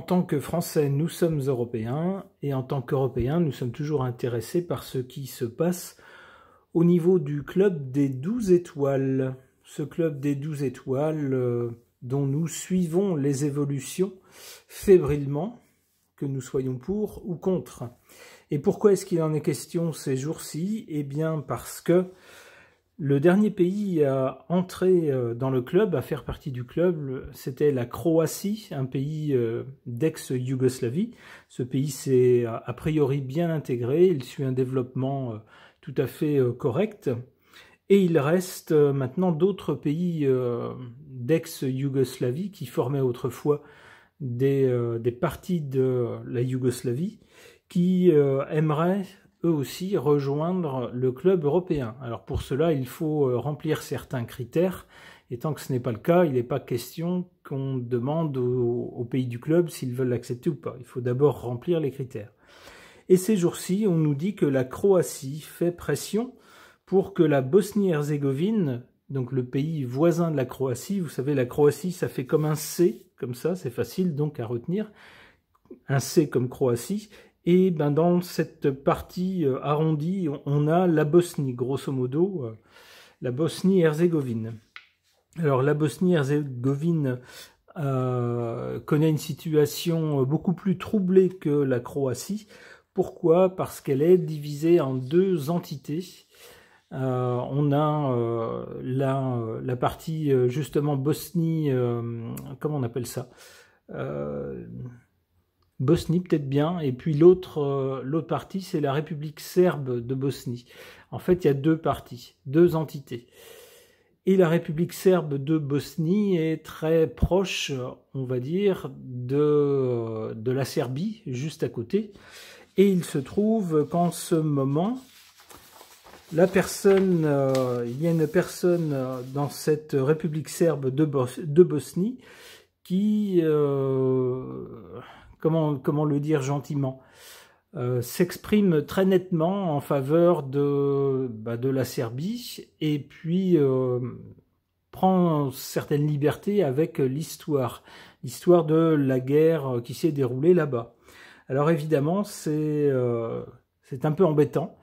tant que Français, nous sommes Européens, et en tant qu'Européens, nous sommes toujours intéressés par ce qui se passe au niveau du club des 12 étoiles. Ce club des 12 étoiles dont nous suivons les évolutions fébrilement, que nous soyons pour ou contre. Et pourquoi est-ce qu'il en est question ces jours-ci? Eh bien parce que le dernier pays à entrer dans le club, à faire partie du club, c'était la Croatie, un pays d'ex-Yougoslavie. Ce pays s'est a priori bien intégré, il suit un développement tout à fait correct. Et il reste maintenant d'autres pays d'ex-Yougoslavie qui formaient autrefois des parties de la Yougoslavie qui aimeraient eux aussi rejoindre le club européen. Alors pour cela, il faut remplir certains critères, et tant que ce n'est pas le cas, il n'est pas question qu'on demande aux pays du club s'ils veulent l'accepter ou pas. Il faut d'abord remplir les critères. Et ces jours-ci, on nous dit que la Croatie fait pression pour que la Bosnie-Herzégovine, donc le pays voisin de la Croatie, vous savez, la Croatie, ça fait comme un C, comme ça, c'est facile donc à retenir, un C comme Croatie. Et ben dans cette partie arrondie, on a la Bosnie, grosso modo, la Bosnie-Herzégovine. Alors la Bosnie-Herzégovine connaît une situation beaucoup plus troublée que la Croatie. Pourquoi? Parce qu'elle est divisée en deux entités. On a la partie justement Bosnie, comment on appelle ça? Bosnie peut-être bien, et puis l'autre partie, c'est la République serbe de Bosnie. En fait, il y a deux parties, deux entités. Et la République serbe de Bosnie est très proche, on va dire, de la Serbie, juste à côté. Et il se trouve qu'en ce moment, il y a une personne dans cette République serbe de Bosnie qui... comment le dire gentiment, s'exprime très nettement en faveur de la Serbie et puis prend certaines libertés avec l'histoire de la guerre qui s'est déroulée là-bas. Alors évidemment, c'est un peu embêtant.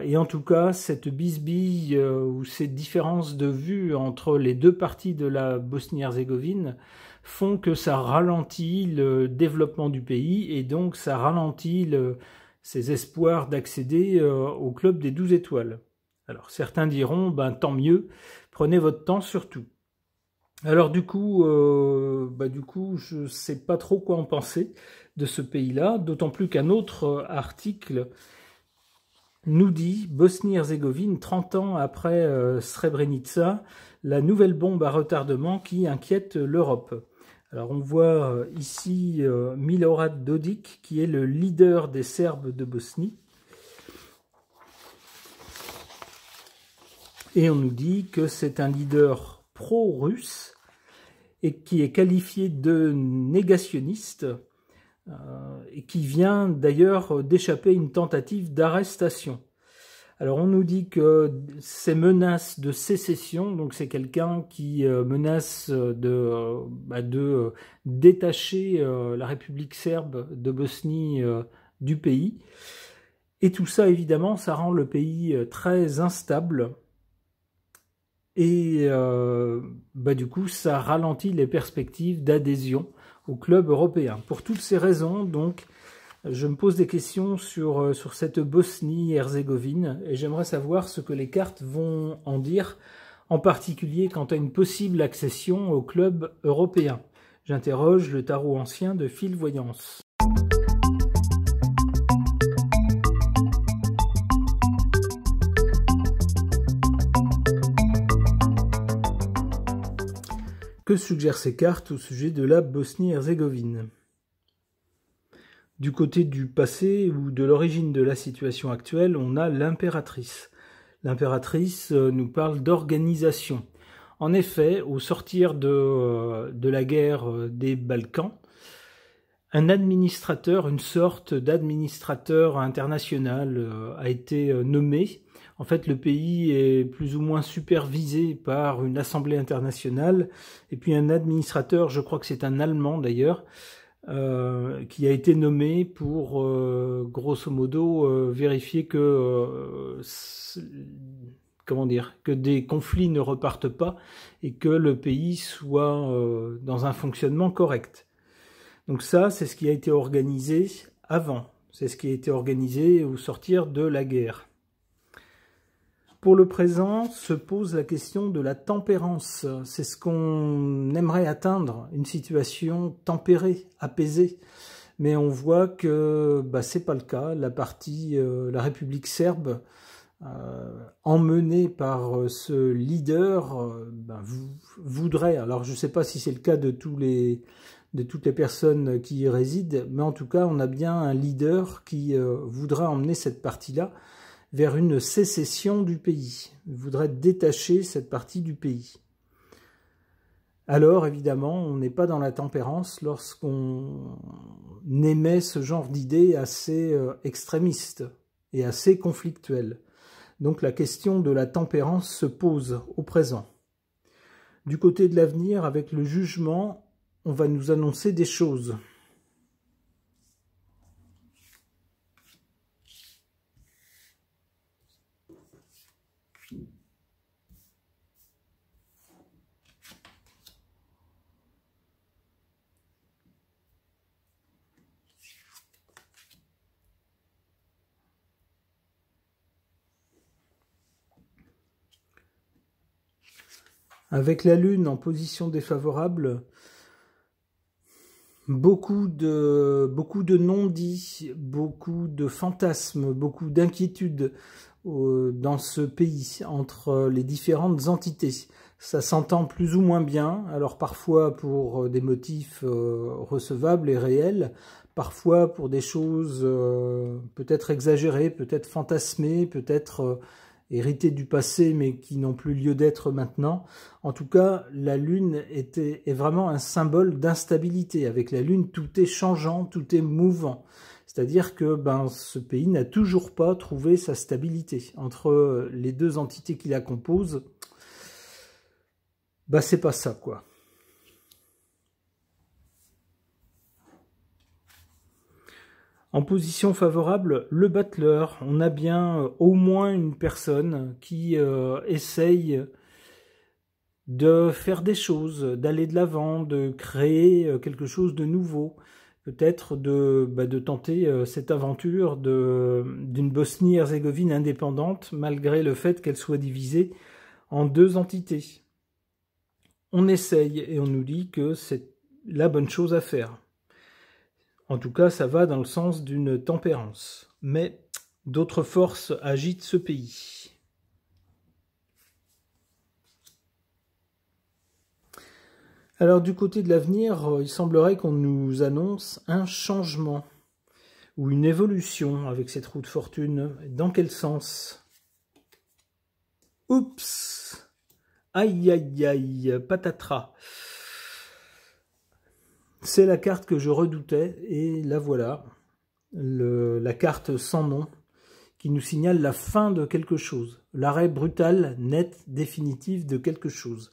Et en tout cas, cette bisbille ou ces différences de vue entre les deux parties de la Bosnie-Herzégovine font que ça ralentit le développement du pays et donc ça ralentit ses espoirs d'accéder au club des 12 étoiles. Alors certains diront, ben tant mieux, prenez votre temps surtout. Alors du coup, je ne sais pas trop quoi en penser de ce pays-là, d'autant plus qu'un autre article nous dit Bosnie-Herzégovine, 30 ans après Srebrenica, la nouvelle bombe à retardement qui inquiète l'Europe. Alors on voit ici Milorad Dodik, qui est le leader des Serbes de Bosnie. Et on nous dit que c'est un leader pro-russe et qui est qualifié de négationniste et qui vient d'ailleurs d'échapper à une tentative d'arrestation. Alors on nous dit que ces menaces de sécession, donc c'est quelqu'un qui menace de détacher la République serbe de Bosnie du pays. Et tout ça, évidemment, ça rend le pays très instable. Et du coup, ça ralentit les perspectives d'adhésion au club européen. Pour toutes ces raisons, donc, je me pose des questions sur cette Bosnie-Herzégovine et j'aimerais savoir ce que les cartes vont en dire, en particulier quant à une possible accession au club européen. J'interroge le tarot ancien de Fil Voyance. Que suggèrent ces cartes au sujet de la Bosnie-Herzégovine? Du côté du passé ou de l'origine de la situation actuelle, on a l'impératrice. L'impératrice nous parle d'organisation. En effet, au sortir de la guerre des Balkans, un administrateur, une sorte d'administrateur international a été nommé. En fait, le pays est plus ou moins supervisé par une assemblée internationale et puis un administrateur, je crois que c'est un Allemand d'ailleurs, qui a été nommé pour, grosso modo, vérifier que, comment dire, que des conflits ne repartent pas et que le pays soit dans un fonctionnement correct. Donc ça, c'est ce qui a été organisé avant. C'est ce qui a été organisé au sortir de la guerre. Pour le présent, se pose la question de la tempérance. C'est ce qu'on aimerait atteindre, une situation tempérée, apaisée. Mais on voit que c'est pas le cas. La République serbe, emmenée par ce leader, voudrait. Alors je ne sais pas si c'est le cas de toutes les personnes qui y résident, mais en tout cas, on a bien un leader qui voudra emmener cette partie-là vers une sécession du pays. Il voudrait détacher cette partie du pays. Alors, évidemment, on n'est pas dans la tempérance lorsqu'on émet ce genre d'idées assez extrémistes et assez conflictuelles. Donc la question de la tempérance se pose au présent. Du côté de l'avenir, avec le jugement, on va nous annoncer des choses. Avec la Lune en position défavorable, beaucoup de non-dits, beaucoup de fantasmes, beaucoup d'inquiétudes dans ce pays entre les différentes entités. Ça s'entend plus ou moins bien, alors parfois pour des motifs recevables et réels, parfois pour des choses peut-être exagérées, peut-être fantasmées, peut-être héritées du passé mais qui n'ont plus lieu d'être maintenant. En tout cas, la Lune est vraiment un symbole d'instabilité. Avec la Lune, tout est changeant, tout est mouvant. C'est-à-dire que ce pays n'a toujours pas trouvé sa stabilité. Entre les deux entités qui la composent, c'est pas ça, quoi. En position favorable, le battleur. On a bien au moins une personne qui essaye de faire des choses, d'aller de l'avant, de créer quelque chose de nouveau. Peut-être de tenter cette aventure d'une Bosnie-Herzégovine indépendante, malgré le fait qu'elle soit divisée en deux entités. On essaye et on nous dit que c'est la bonne chose à faire. En tout cas, ça va dans le sens d'une tempérance. Mais d'autres forces agitent ce pays. Alors du côté de l'avenir, il semblerait qu'on nous annonce un changement ou une évolution avec cette roue de fortune. Dans quel sens? Oups! Aïe aïe aïe, patatras. C'est la carte que je redoutais et la voilà. La carte sans nom qui nous signale la fin de quelque chose. L'arrêt brutal, net, définitif de quelque chose.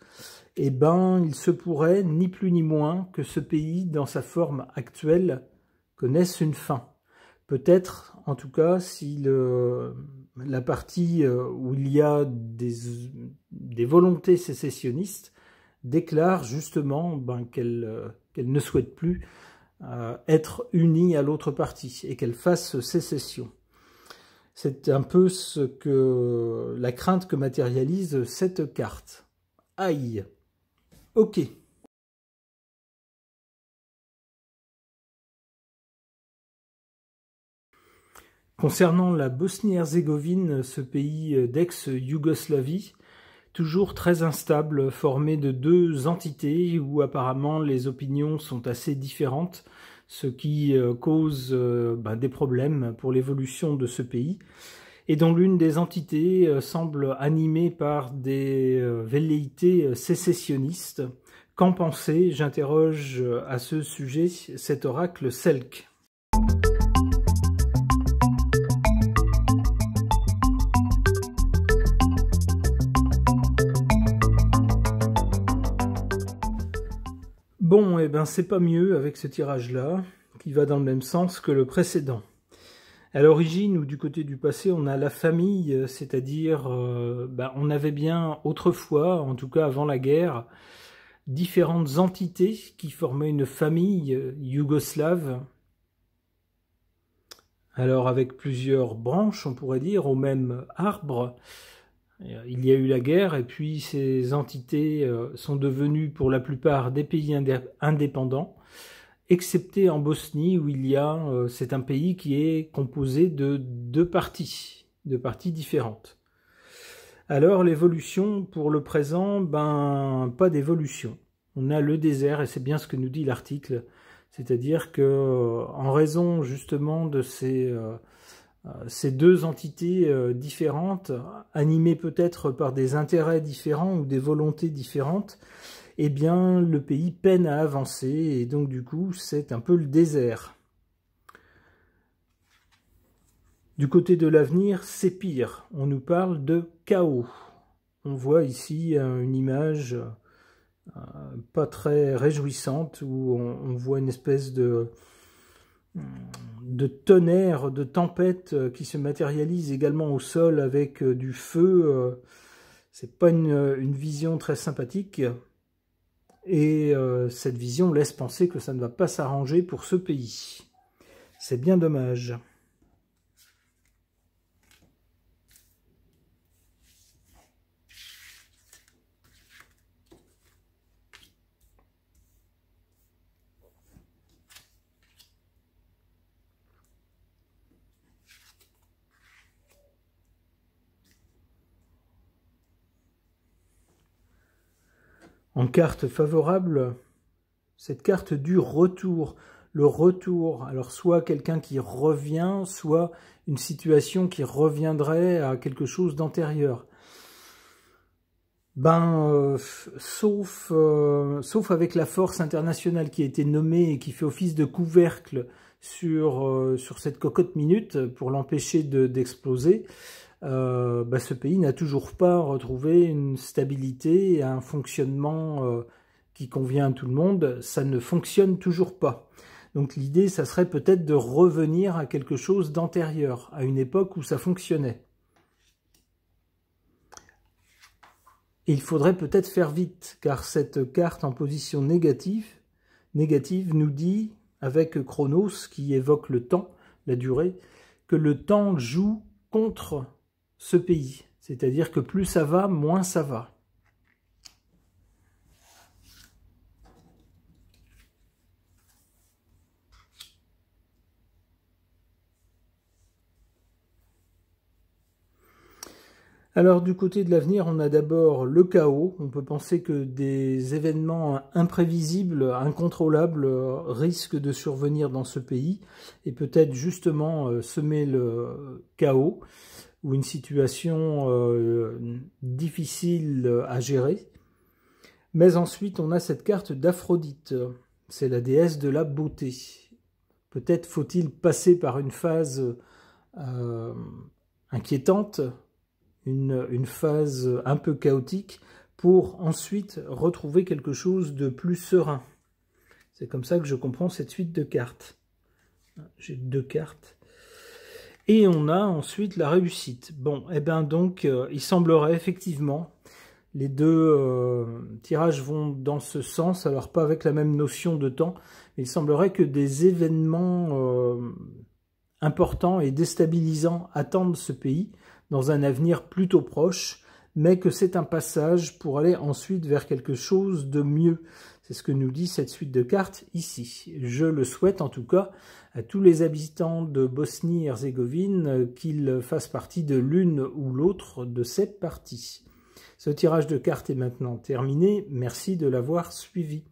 Eh ben, il se pourrait, ni plus ni moins, que ce pays, dans sa forme actuelle, connaisse une fin. Peut-être, en tout cas, si la partie où il y a des volontés sécessionnistes déclare justement qu'elle ne souhaite plus être unie à l'autre partie et qu'elle fasse sécession. C'est un peu la crainte que matérialise cette carte. Aïe! Ok. Concernant la Bosnie-Herzégovine, ce pays d'ex-Yougoslavie, toujours très instable, formé de deux entités où apparemment les opinions sont assez différentes, ce qui cause des problèmes pour l'évolution de ce pays, et dont l'une des entités semble animée par des velléités sécessionnistes. Qu'en penser? J'interroge à ce sujet cet oracle Selk. Bon, eh ben c'est pas mieux avec ce tirage-là, qui va dans le même sens que le précédent. À l'origine ou du côté du passé, on a la famille, c'est-à-dire on avait bien autrefois, en tout cas avant la guerre, différentes entités qui formaient une famille yougoslave. Alors avec plusieurs branches, on pourrait dire, au même arbre. Il y a eu la guerre et puis ces entités sont devenues pour la plupart des pays indépendants, excepté en Bosnie où c'est un pays qui est composé de deux parties différentes. Alors l'évolution pour le présent, pas d'évolution. On a le désert et c'est bien ce que nous dit l'article, c'est-à-dire que en raison justement de ces deux entités différentes, animées peut-être par des intérêts différents ou des volontés différentes, eh bien le pays peine à avancer et donc du coup c'est un peu le désert. Du côté de l'avenir, c'est pire. On nous parle de chaos. On voit ici une image pas très réjouissante où on voit une espèce de tonnerre, de tempête qui se matérialise également au sol avec du feu. C'est pas une vision très sympathique. Et cette vision laisse penser que ça ne va pas s'arranger pour ce pays. C'est bien dommage. En carte favorable, cette carte du retour. Le retour, alors soit quelqu'un qui revient, soit une situation qui reviendrait à quelque chose d'antérieur. Sauf avec la force internationale qui a été nommée et qui fait office de couvercle sur cette cocotte minute pour l'empêcher d'exploser, ce pays n'a toujours pas retrouvé une stabilité et un fonctionnement qui convient à tout le monde. Ça ne fonctionne toujours pas. Donc l'idée, ça serait peut-être de revenir à quelque chose d'antérieur, à une époque où ça fonctionnait. Et il faudrait peut-être faire vite, car cette carte en position négative nous dit, avec Chronos, qui évoque le temps, la durée, que le temps joue contre ce pays. C'est-à-dire que plus ça va, moins ça va. Alors du côté de l'avenir, on a d'abord le chaos. On peut penser que des événements imprévisibles, incontrôlables risquent de survenir dans ce pays et peut-être justement semer le chaos ou une situation difficile à gérer. Mais ensuite, on a cette carte d'Aphrodite. C'est la déesse de la beauté. Peut-être faut-il passer par une phase inquiétante, une phase un peu chaotique, pour ensuite retrouver quelque chose de plus serein. C'est comme ça que je comprends cette suite de cartes. J'ai deux cartes. Et on a ensuite la réussite. Bon, et bien donc, il semblerait effectivement, les deux tirages vont dans ce sens, alors pas avec la même notion de temps, mais il semblerait que des événements importants et déstabilisants attendent ce pays dans un avenir plutôt proche, mais que c'est un passage pour aller ensuite vers quelque chose de mieux. C'est ce que nous dit cette suite de cartes ici. Je le souhaite en tout cas à tous les habitants de Bosnie-Herzégovine qu'ils fassent partie de l'une ou l'autre de ces parties. Ce tirage de cartes est maintenant terminé. Merci de l'avoir suivi.